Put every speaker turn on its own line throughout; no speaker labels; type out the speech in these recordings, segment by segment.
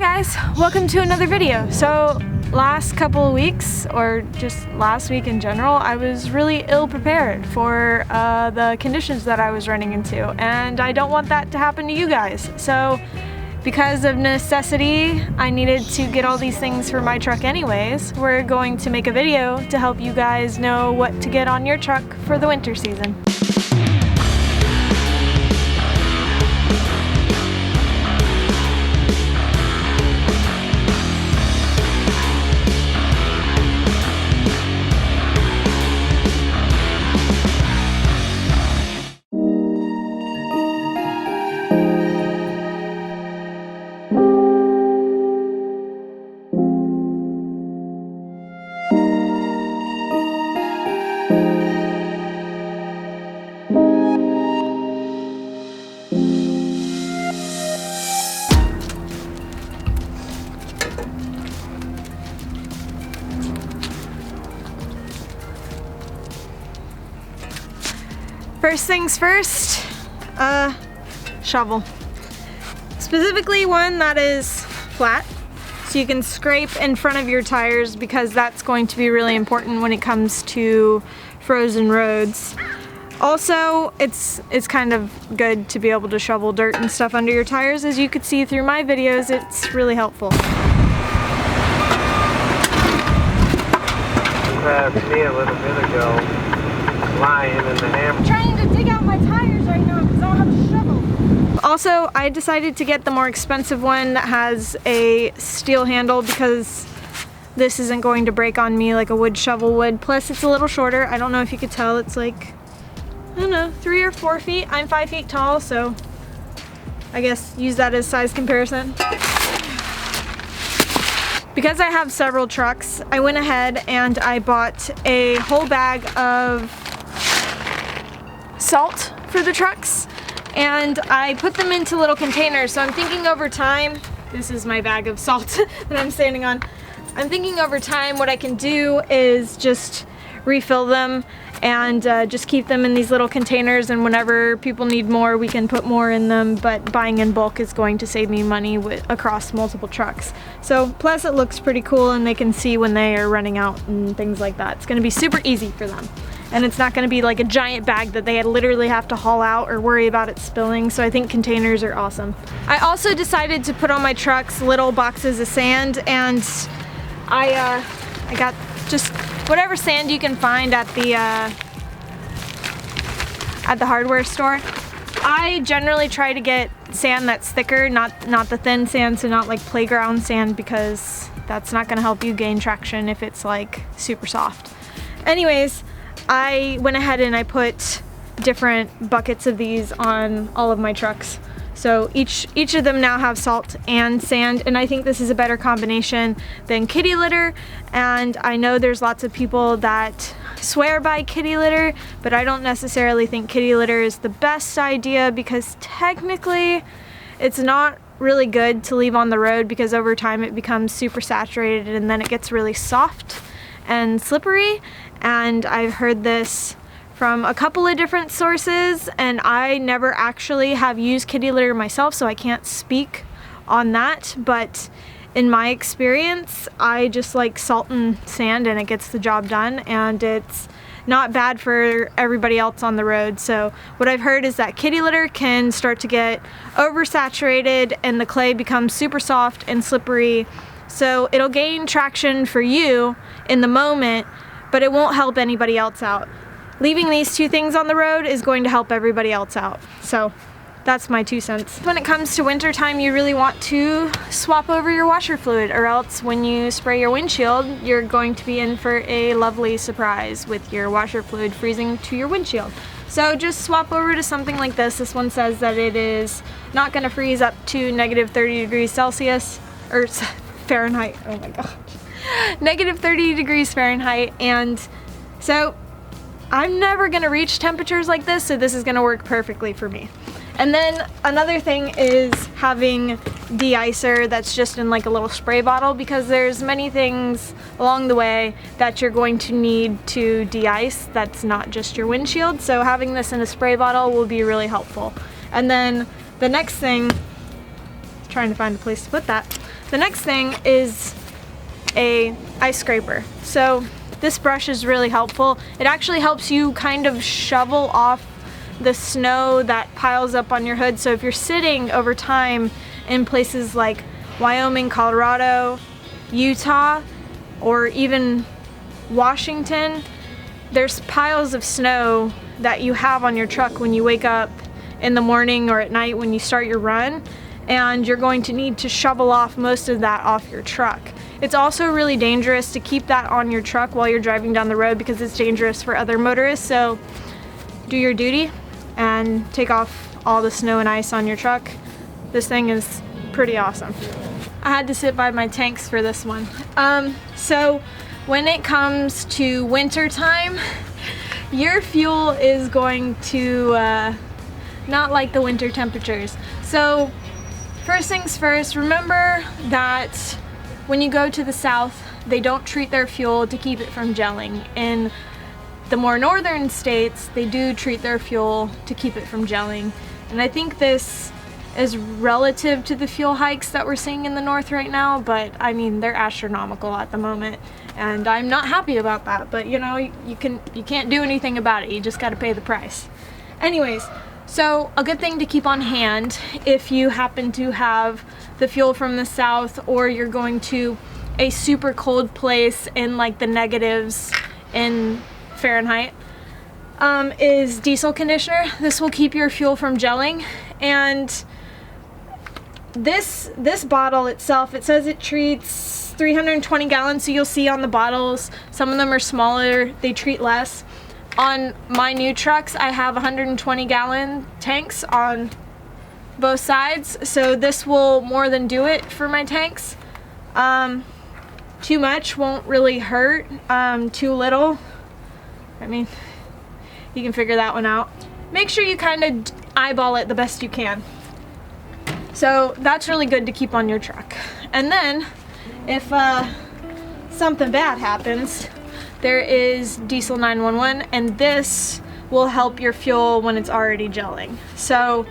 guys, welcome to another video. So last couple of weeks, or just last week in general, I was really ill prepared for the conditions that I was running into, and I don't want that to happen to you guys. So because of necessity, I needed to get all these things for my truck anyways. We're going to make a video to help you guys know what to get on your truck for the winter season. First things first, shovel. Specifically one that is flat, so you can scrape in front of your tires, because that's going to be really important when it comes to frozen roads. Also, it's kind of good to be able to shovel dirt and stuff under your tires. As you could see through my videos, it's really helpful.
Me a little bit ago, lying in the hammer.
I'm trying to dig out my tires right now because I don't have a shovel. Also, I decided to get the more expensive one that has a steel handle, because this isn't going to break on me like a wood shovel would. Plus, it's a little shorter. I don't know if you could tell. It's like, I don't know, 3 or 4 feet. I'm 5 feet tall, so I guess use that as size comparison. Because I have several trucks, I went ahead and I bought a whole bag of salt for the trucks, and I put them into little containers. So I'm thinking over time, this is my bag of salt that I'm standing on. I'm thinking over time what I can do is just refill them and just keep them in these little containers, and whenever people need more, we can put more in them. But buying in bulk is going to save me money across multiple trucks. So plus it looks pretty cool, and they can see when they are running out and things like that. It's going to be super easy for them, and it's not going to be like a giant bag that they literally have to haul out or worry about it spilling. So I think containers are awesome. I also decided to put on my trucks little boxes of sand, and I got just whatever sand you can find at the hardware store. I generally try to get sand that's thicker, not the thin sand, so not like playground sand, because that's not gonna help you gain traction if it's like super soft. Anyways, I went ahead and I put different buckets of these on all of my trucks. So each of them now have salt and sand, and I think this is a better combination than kitty litter. And I know there's lots of people that swear by kitty litter, but I don't necessarily think kitty litter is the best idea, because technically it's not really good to leave on the road, because over time it becomes super saturated and then it gets really soft and slippery. And I've heard this from a couple of different sources, and I never actually have used kitty litter myself, so I can't speak on that. But in my experience, I just like salt and sand, and it gets the job done, and it's not bad for everybody else on the road. So what I've heard is that kitty litter can start to get oversaturated and the clay becomes super soft and slippery. So it'll gain traction for you in the moment, but it won't help anybody else out. Leaving these two things on the road is going to help everybody else out. So that's my 2 cents. When it comes to winter time, you really want to swap over your washer fluid, or else when you spray your windshield, you're going to be in for a lovely surprise with your washer fluid freezing to your windshield. So just swap over to something like this. This one says that it is not going to freeze up to negative 30 degrees Celsius, or Fahrenheit, oh my gosh. Negative 30 degrees Fahrenheit, and so I'm never gonna reach temperatures like this, so this is gonna work perfectly for me. And then another thing is having de-icer that's just in like a little spray bottle, because there's many things along the way that you're going to need to de-ice that's not just your windshield. So having this in a spray bottle will be really helpful. And then the next thing, trying to find a place to put that. The next thing is a ice scraper. So this brush is really helpful. It actually helps you kind of shovel off the snow that piles up on your hood. So if you're sitting over time in places like Wyoming, Colorado, Utah, or even Washington, there's piles of snow that you have on your truck when you wake up in the morning or at night when you start your run, and you're going to need to shovel off most of that off your truck. It's also really dangerous to keep that on your truck while you're driving down the road because it's dangerous for other motorists. So do your duty and take off all the snow and ice on your truck. This thing is pretty awesome. I had to sit by my tanks for this one. So when it comes to winter time, your fuel is going to not like the winter temperatures. So first things first, remember that when you go to the south, they don't treat their fuel to keep it from gelling. In the more northern states, they do treat their fuel to keep it from gelling. And I think this is relative to the fuel hikes that we're seeing in the north right now, but I mean, they're astronomical at the moment, and I'm not happy about that. But you know, you can't do anything about it. You just got to pay the price. Anyways, so a good thing to keep on hand if you happen to have the fuel from the south, or you're going to a super cold place in like the negatives in Fahrenheit, is diesel conditioner. This will keep your fuel from gelling. And this bottle itself, it says it treats 320 gallons, so you'll see on the bottles some of them are smaller, they treat less. On my new trucks, I have 120 gallon tanks on both sides, so this will more than do it for my tanks. Too much won't really hurt, too little, I mean, you can figure that one out. Make sure you kind of eyeball it the best you can. So that's really good to keep on your truck. And then if something bad happens, there is Diesel 911, and this will help your fuel when it's already gelling. So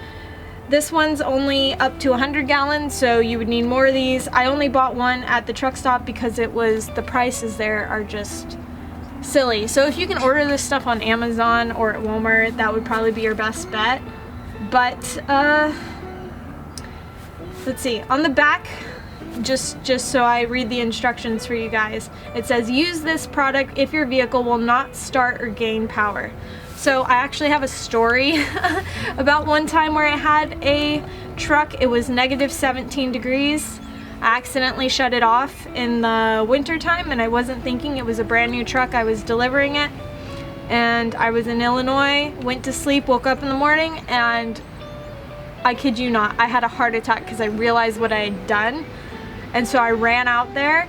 this one's only up to 100 gallons, so you would need more of these. I only bought one at the truck stop because the prices there are just silly. So if you can order this stuff on Amazon or at Walmart, that would probably be your best bet. But let's see, on the back, just so I read the instructions for you guys, it says use this product if your vehicle will not start or gain power. So I actually have a story about one time where I had a truck. It was negative 17 degrees. I accidentally shut it off in the winter time, and I wasn't thinking. It was a brand new truck. I was delivering it, and I was in Illinois, went to sleep, woke up in the morning, and I kid you not, I had a heart attack because I realized what I had done. And so I ran out there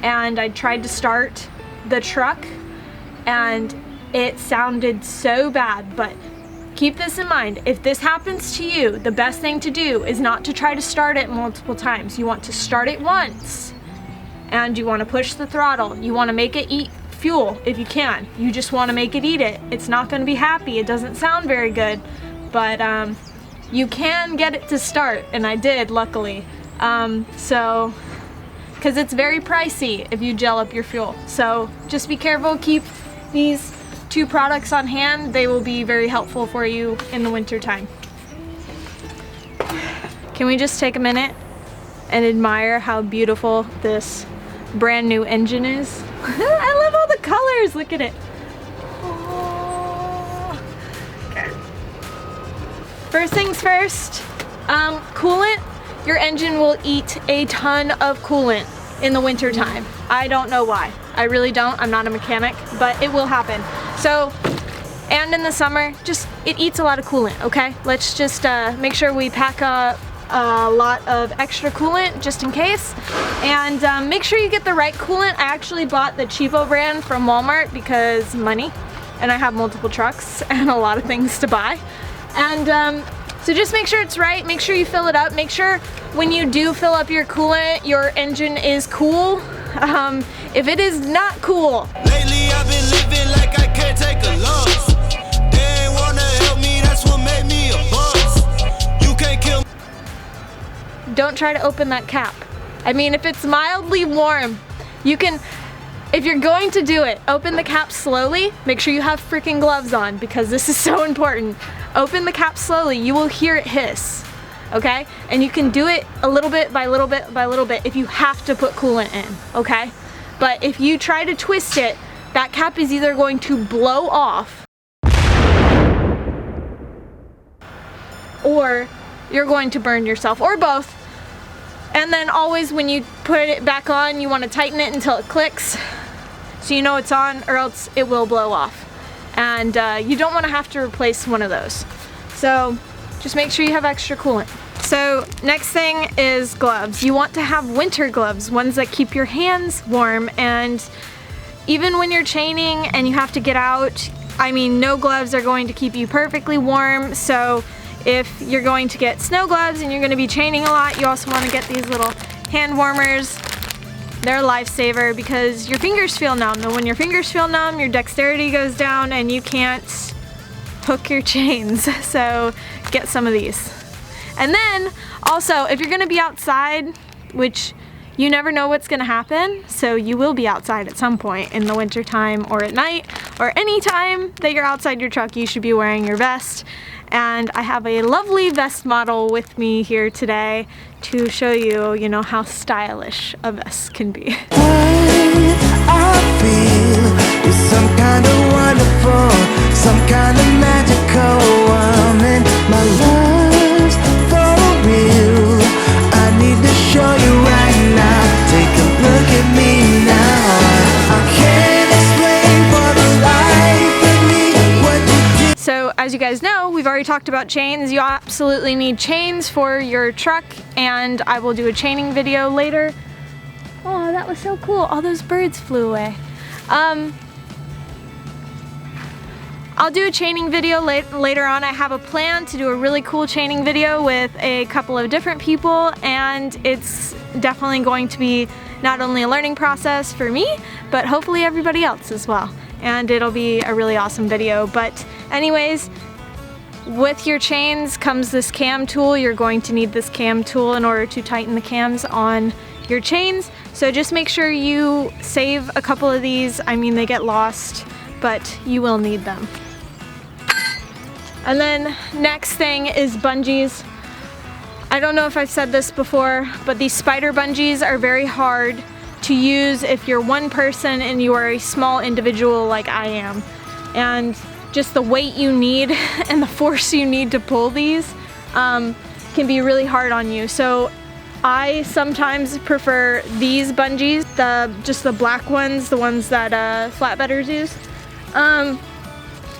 and I tried to start the truck, and it sounded so bad. But keep this in mind, if this happens to you, the best thing to do is not to try to start it multiple times. You want to start it once, and you want to push the throttle. You want to make it eat fuel if you can. You just want to make it eat it. It's not going to be happy. It doesn't sound very good, but you can get it to start, and I did, luckily. So, because it's very pricey if you gel up your fuel. So just be careful, keep these two products on hand. They will be very helpful for you in the winter time. Can we just take a minute and admire how beautiful this brand new engine is? I love all the colors, look at it. Oh. Okay. First things first, coolant. Your engine will eat a ton of coolant in the winter time. I don't know why. I really don't. I'm not a mechanic, but it will happen. So, and in the summer, it eats a lot of coolant, okay? Let's just make sure we pack a lot of extra coolant just in case. And make sure you get the right coolant. I actually bought the cheapo brand from Walmart because money, and I have multiple trucks and a lot of things to buy. And so just make sure it's right, make sure you fill it up, make sure when you do fill up your coolant, your engine is cool. If it is not cool,
lately I've been living like I can't take a loss. They ain't wanna help me, that's what made me a boss. You can't kill me.
Don't try to open that cap. I mean, if it's mildly warm, you can, if you're going to do it, open the cap slowly. Make sure you have freaking gloves on because this is so important. Open the cap slowly, you will hear it hiss, okay? And you can do it a little bit by little bit by little bit if you have to put coolant in, okay? But if you try to twist it, that cap is either going to blow off or you're going to burn yourself, or both. And then always when you put it back on, you want to tighten it until it clicks so you know it's on, or else it will blow off. And you don't want to have to replace one of those. So just make sure you have extra coolant. So next thing is gloves. You want to have winter gloves, ones that keep your hands warm, and even when you're chaining and you have to get out, I mean, no gloves are going to keep you perfectly warm. So if you're going to get snow gloves and you're going to be chaining a lot, you also want to get these little hand warmers. They're a lifesaver because your fingers feel numb, and when your fingers feel numb, your dexterity goes down and you can't hook your chains. So get some of these. And then also, if you're going to be outside, which you never know what's going to happen, so you will be outside at some point in the winter time or at night, or any time that you're outside your truck, you should be wearing your vest. And I have a lovely vest model with me here today to show you, you know, how stylish a vest can be.
I feel is some kind of wonderful, some kind of magical woman. My love's for real. I need to show you right now. Take a look at me now. I can't explain for the life of me what you did.
So as you guys know, we've already talked about chains. You absolutely need chains for your truck, and I will do a chaining video later. Oh, that was so cool. All those birds flew away. I'll do a chaining video later on. I have a plan to do a really cool chaining video with a couple of different people, and it's definitely going to be not only a learning process for me, but hopefully everybody else as well. And it'll be a really awesome video. But anyways, with your chains comes this cam tool. You're going to need this cam tool in order to tighten the cams on your chains. So just make sure you save a couple of these. I mean, they get lost, but you will need them. And then next thing is bungees. I don't know if I've said this before, but these spider bungees are very hard to use if you're one person and you are a small individual like I am. And just the weight you need and the force you need to pull these can be really hard on you. So I sometimes prefer these bungees, just the black ones, the ones that flatbedders use.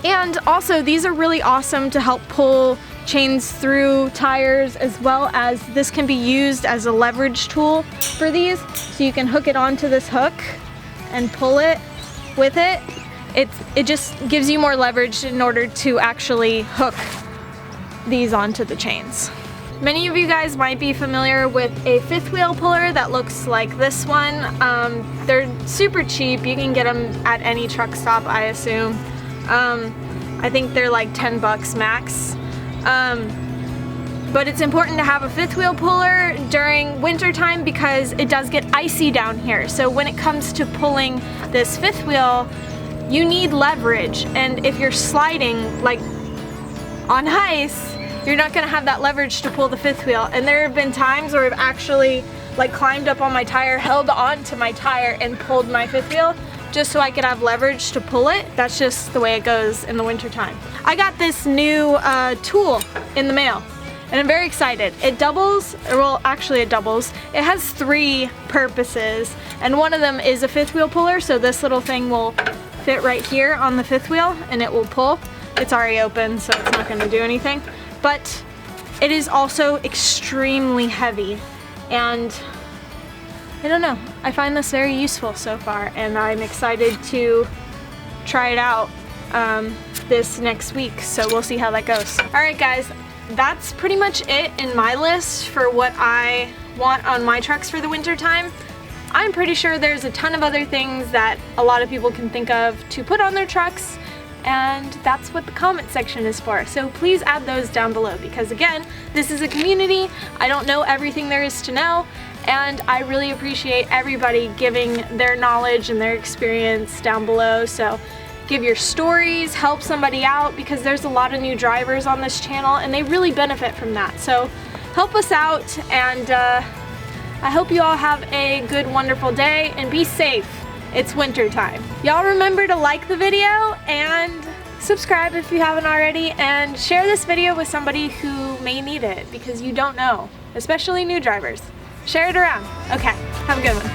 And also these are really awesome to help pull chains through tires, as well as this can be used as a leverage tool for these. So you can hook it onto this hook and pull it with it. It just gives you more leverage in order to actually hook these onto the chains. Many of you guys might be familiar with a fifth wheel puller that looks like this one. They're super cheap. You can get them at any truck stop, I assume. I think they're like 10 bucks max. But it's important to have a fifth wheel puller during winter time because it does get icy down here. So when it comes to pulling this fifth wheel, you need leverage. And if you're sliding like on ice, you're not gonna have that leverage to pull the fifth wheel. And there have been times where I've actually like climbed up on my tire, held onto my tire and pulled my fifth wheel just so I could have leverage to pull it. That's just the way it goes in the winter time. I got this new tool in the mail and I'm very excited. It doubles, well actually it doubles. It has 3 purposes and one of them is a fifth wheel puller, so this little thing will fit right here on the fifth wheel and it will pull. It's already open, so it's not gonna do anything. But it is also extremely heavy, and I don't know, I find this very useful so far, and I'm excited to try it out this next week, so we'll see how that goes. Alright guys, that's pretty much it in my list for what I want on my trucks for the winter time. I'm pretty sure there's a ton of other things that a lot of people can think of to put on their trucks, and that's what the comment section is for. So please add those down below because again, this is a community. I don't know everything there is to know, And I really appreciate everybody giving their knowledge and their experience down below. So give your stories, help somebody out, because there's a lot of new drivers on this channel and they really benefit from that. So help us out, and I hope you all have a good, wonderful day and be safe. It's winter time. Y'all remember to like the video and subscribe if you haven't already, and share this video with somebody who may need it, because you don't know, especially new drivers. Share it around. Okay, have a good one.